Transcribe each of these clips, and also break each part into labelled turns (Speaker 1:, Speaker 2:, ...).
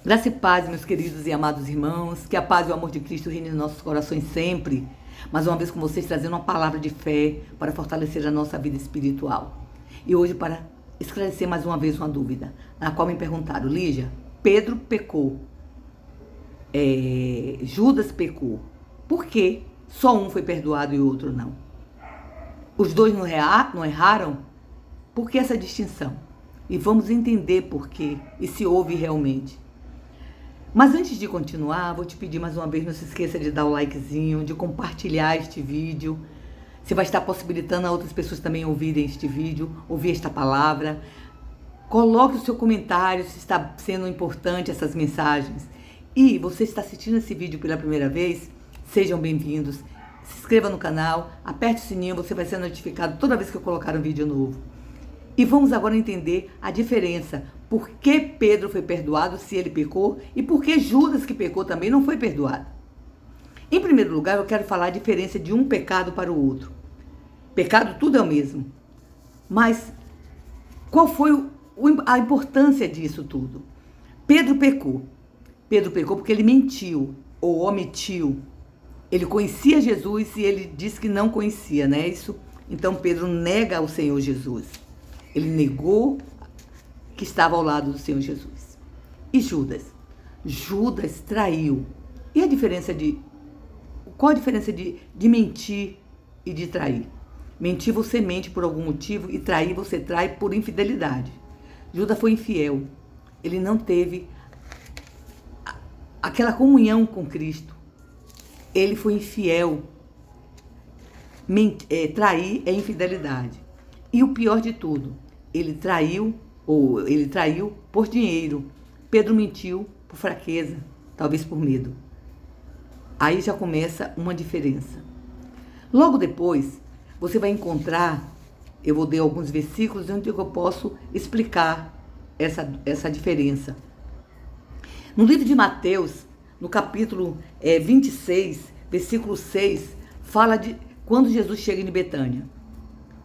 Speaker 1: Graça e paz, meus queridos e amados irmãos, que a paz e o amor de Cristo reine em nossos corações sempre. Mais uma vez com vocês, trazendo uma palavra de fé para fortalecer a nossa vida espiritual. E hoje para esclarecer mais uma vez uma dúvida, na qual me perguntaram: Lígia, Pedro pecou, Judas pecou, por que só um foi perdoado e o outro não? Os dois não erraram? Por que essa distinção? E vamos entender por quê e se houve realmente. Mas antes de continuar, vou te pedir mais uma vez, não se esqueça de dar o likezinho, de compartilhar este vídeo. Você vai estar possibilitando a outras pessoas também ouvirem este vídeo, ouvir esta palavra. Coloque o seu comentário se está sendo importante essas mensagens. E você está assistindo esse vídeo pela primeira vez, sejam bem-vindos. Se inscreva no canal, aperte o sininho, você vai ser notificado toda vez que eu colocar um vídeo novo. E vamos agora entender a diferença. Por que Pedro foi perdoado se ele pecou e por que Judas, que pecou, também não foi perdoado? Em primeiro lugar, eu quero falar a diferença de um pecado para o outro. Pecado tudo é o mesmo. Mas qual foi a importância disso tudo? Pedro pecou. Pedro pecou porque ele mentiu ou omitiu. Ele conhecia Jesus e ele disse que não conhecia, não é isso? Então Pedro nega o Senhor Jesus. Ele negou que estava ao lado do Senhor Jesus. E Judas? Judas traiu. E a diferença qual a diferença de mentir e de trair? Mentir você mente por algum motivo e trair você trai por infidelidade. Judas foi infiel. Ele não teve aquela comunhão com Cristo. Ele foi infiel. Trair é infidelidade. E o pior de tudo, ele traiu por dinheiro. Pedro mentiu por fraqueza, talvez por medo. Aí já começa uma diferença. Logo depois, você vai encontrar, eu vou dar alguns versículos onde eu posso explicar essa diferença. No livro de Mateus, no capítulo 26, versículo 6, fala de quando Jesus chega em Betânia.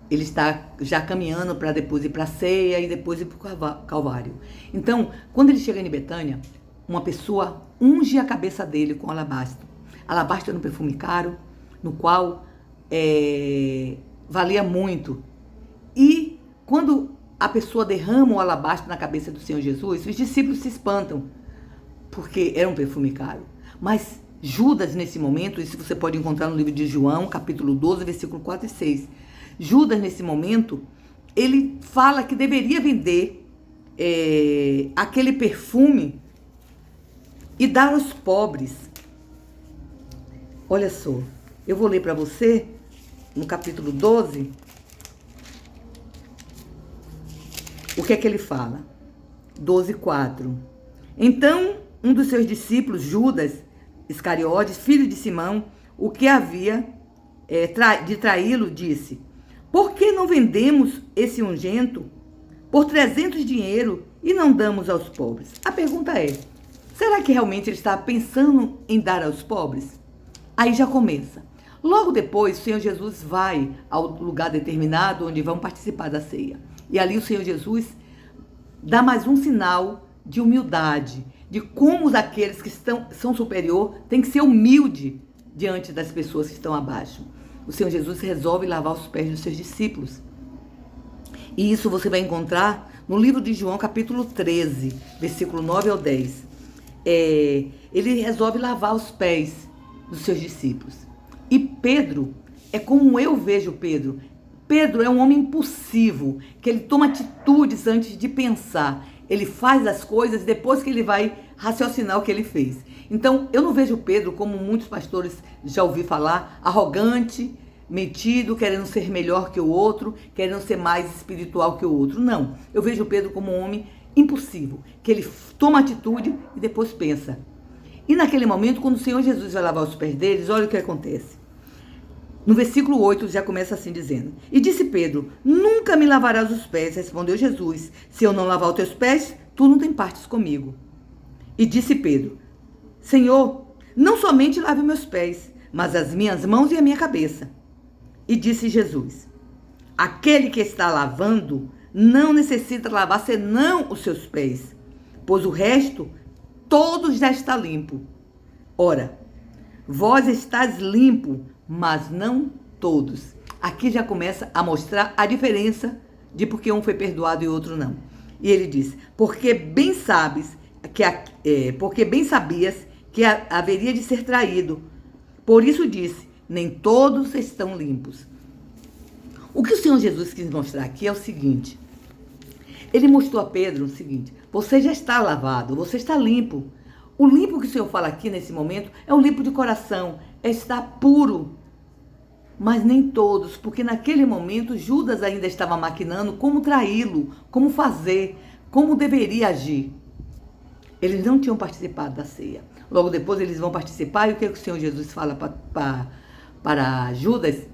Speaker 1: Ele está já caminhando para depois ir para a ceia e depois ir para o Calvário. Então, quando ele chega em Betânia, uma pessoa unge a cabeça dele com alabastro. Alabastro era um perfume caro, no qual valia muito. E quando a pessoa derrama o alabastro na cabeça do Senhor Jesus, os discípulos se espantam, porque era um perfume caro. Mas Judas, nesse momento, isso você pode encontrar no livro de João, capítulo 12, versículo 4 e 6. Judas, nesse momento, ele fala que deveria vender aquele perfume e dar aos pobres. Olha só, eu vou ler para você, no capítulo 12, o que é que ele fala. 12, 4. Então, um dos seus discípulos, Judas Iscariotes, filho de Simão, o que havia de traí-lo, disse: por que não vendemos esse ungento por 300 dinheiro e não damos aos pobres? A pergunta é, será que realmente ele está pensando em dar aos pobres? Aí já começa. Logo depois, o Senhor Jesus vai ao lugar determinado onde vão participar da ceia. E ali o Senhor Jesus dá mais um sinal de humildade, de como aqueles que são superior têm que ser humilde diante das pessoas que estão abaixo. O Senhor Jesus resolve lavar os pés dos seus discípulos. E isso você vai encontrar no livro de João, capítulo 13, versículo 9 ao 10. Ele resolve lavar os pés dos seus discípulos. E Pedro, é como eu vejo Pedro. Pedro é um homem impulsivo, que ele toma atitudes antes de pensar. Ele faz as coisas depois que ele vai raciocinar o que ele fez. Então, eu não vejo Pedro, como muitos pastores já ouvi falar, arrogante, metido, querendo ser melhor que o outro, querendo ser mais espiritual que o outro. Não. Eu vejo Pedro como um homem impulsivo, que ele toma atitude e depois pensa. E naquele momento, quando o Senhor Jesus vai lavar os pés deles, olha o que acontece. No versículo 8 já começa assim dizendo: e disse Pedro: nunca me lavarás os pés, respondeu Jesus. Se eu não lavar os teus pés, tu não tem partes comigo. E disse Pedro: Senhor, não somente lave meus pés, mas as minhas mãos e a minha cabeça. E disse Jesus: aquele que está lavando não necessita lavar senão os seus pés, pois o resto todos já está limpo. Ora, vós estás limpo, mas não todos. Aqui já começa a mostrar a diferença de porque um foi perdoado e outro não. E ele diz, porque bem sabias que haveria de ser traído. Por isso disse, nem todos estão limpos. O que o Senhor Jesus quis mostrar aqui é o seguinte. Ele mostrou a Pedro o seguinte, você já está lavado, você está limpo. O limpo que o Senhor fala aqui nesse momento é o limpo de coração, é estar puro. Mas nem todos, porque naquele momento Judas ainda estava maquinando como traí-lo, como fazer, como deveria agir. Eles não tinham participado da ceia. Logo depois eles vão participar e o que o Senhor Jesus fala para Judas?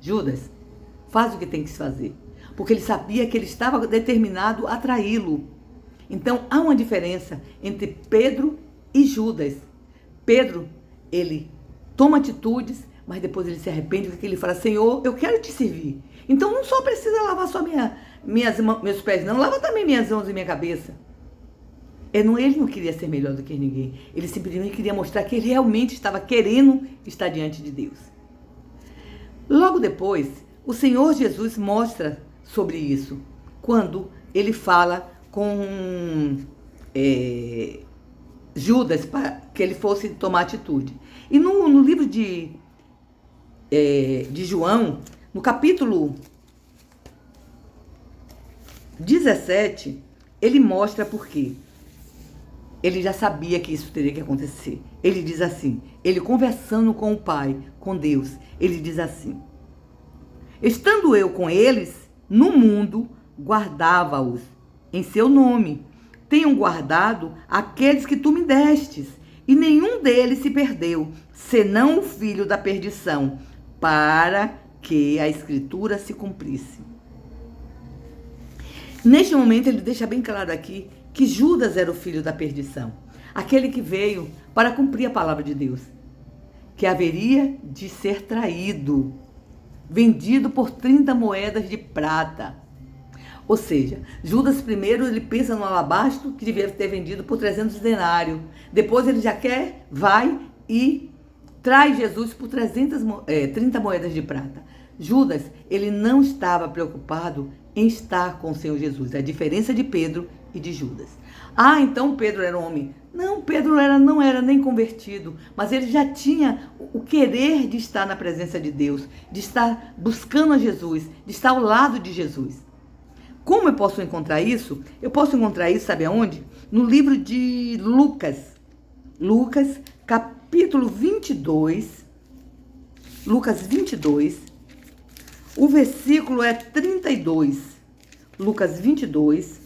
Speaker 1: Judas, faz o que tem que se fazer. Porque ele sabia que ele estava determinado a traí-lo. Então há uma diferença entre Pedro e Judas. Pedro, ele toma atitudes, mas depois ele se arrepende porque ele fala, Senhor, eu quero te servir. Então não só precisa lavar só meus pés, não. Lava também minhas mãos e minha cabeça. Ele não queria ser melhor do que ninguém. Ele simplesmente queria mostrar que ele realmente estava querendo estar diante de Deus. Logo depois, o Senhor Jesus mostra sobre isso. Quando ele fala com Judas para que ele fosse tomar atitude. E no livro de João, no capítulo 17, ele mostra por quê. Ele já sabia que isso teria que acontecer. Ele diz assim, ele conversando com o Pai, com Deus, ele diz assim, estando eu com eles no mundo, guardava-os em seu nome. Tenho guardado aqueles que tu me destes, e nenhum deles se perdeu, senão o filho da perdição, para que a Escritura se cumprisse. Neste momento, ele deixa bem claro aqui que Judas era o filho da perdição, aquele que veio para cumprir a palavra de Deus, que haveria de ser traído, vendido por 30 moedas de prata. Ou seja, Judas primeiro ele pensa no alabastro que devia ter vendido por 300 denários. Depois ele já vai e traz Jesus por 30 moedas de prata. Judas, ele não estava preocupado em estar com o Senhor Jesus. A diferença de Pedro e de Judas. Ah, então Pedro era um homem. Não, Pedro não era nem convertido, mas ele já tinha o querer de estar na presença de Deus, de estar buscando a Jesus, de estar ao lado de Jesus. Como eu posso encontrar isso? Eu posso encontrar isso, sabe aonde? No livro de Lucas. Lucas, capítulo 22. Lucas 22. O versículo é 32. Lucas 22,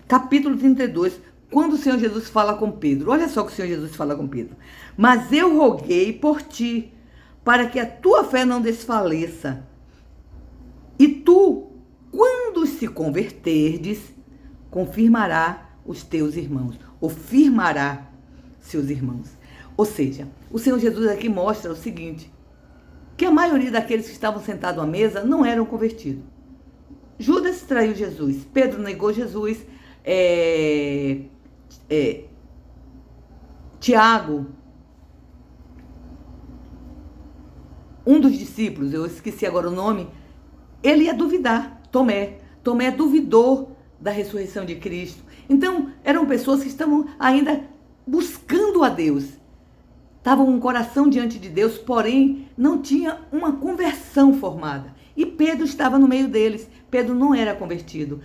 Speaker 1: capítulo 32. Quando o Senhor Jesus fala com Pedro. Olha só o que o Senhor Jesus fala com Pedro. Mas eu roguei por ti, para que a tua fé não desfaleça. E tu, quando se converterdes, confirmará os teus irmãos, ou firmará seus irmãos. Ou seja, o Senhor Jesus aqui mostra o seguinte, que a maioria daqueles que estavam sentados à mesa não eram convertidos. Judas traiu Jesus, Pedro negou Jesus, Tiago, um dos discípulos, eu esqueci agora o nome, ele ia duvidar. Tomé duvidou da ressurreição de Cristo. Então, eram pessoas que estavam ainda buscando a Deus. Estavam com o coração diante de Deus, porém, não tinha uma conversão formada. E Pedro estava no meio deles. Pedro não era convertido.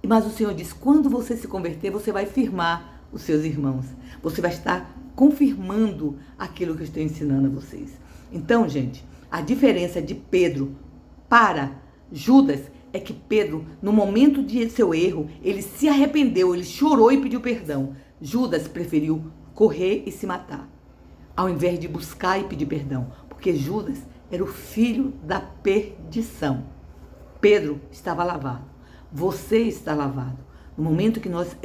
Speaker 1: Mas o Senhor diz, quando você se converter, você vai firmar os seus irmãos. Você vai estar confirmando aquilo que eu estou ensinando a vocês. Então, gente, a diferença de Pedro para Judas é que Pedro, no momento de seu erro, ele se arrependeu, ele chorou e pediu perdão. Judas preferiu correr e se matar, ao invés de buscar e pedir perdão, porque Judas era o filho da perdição. Pedro estava lavado. Você está lavado. No momento que nós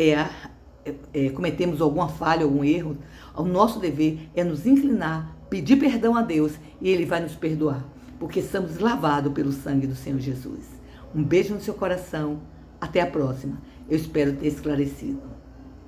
Speaker 1: cometemos alguma falha, algum erro, o nosso dever é nos inclinar, pedir perdão a Deus e Ele vai nos perdoar, porque estamos lavados pelo sangue do Senhor Jesus. Um beijo no seu coração. Até a próxima. Eu espero ter esclarecido.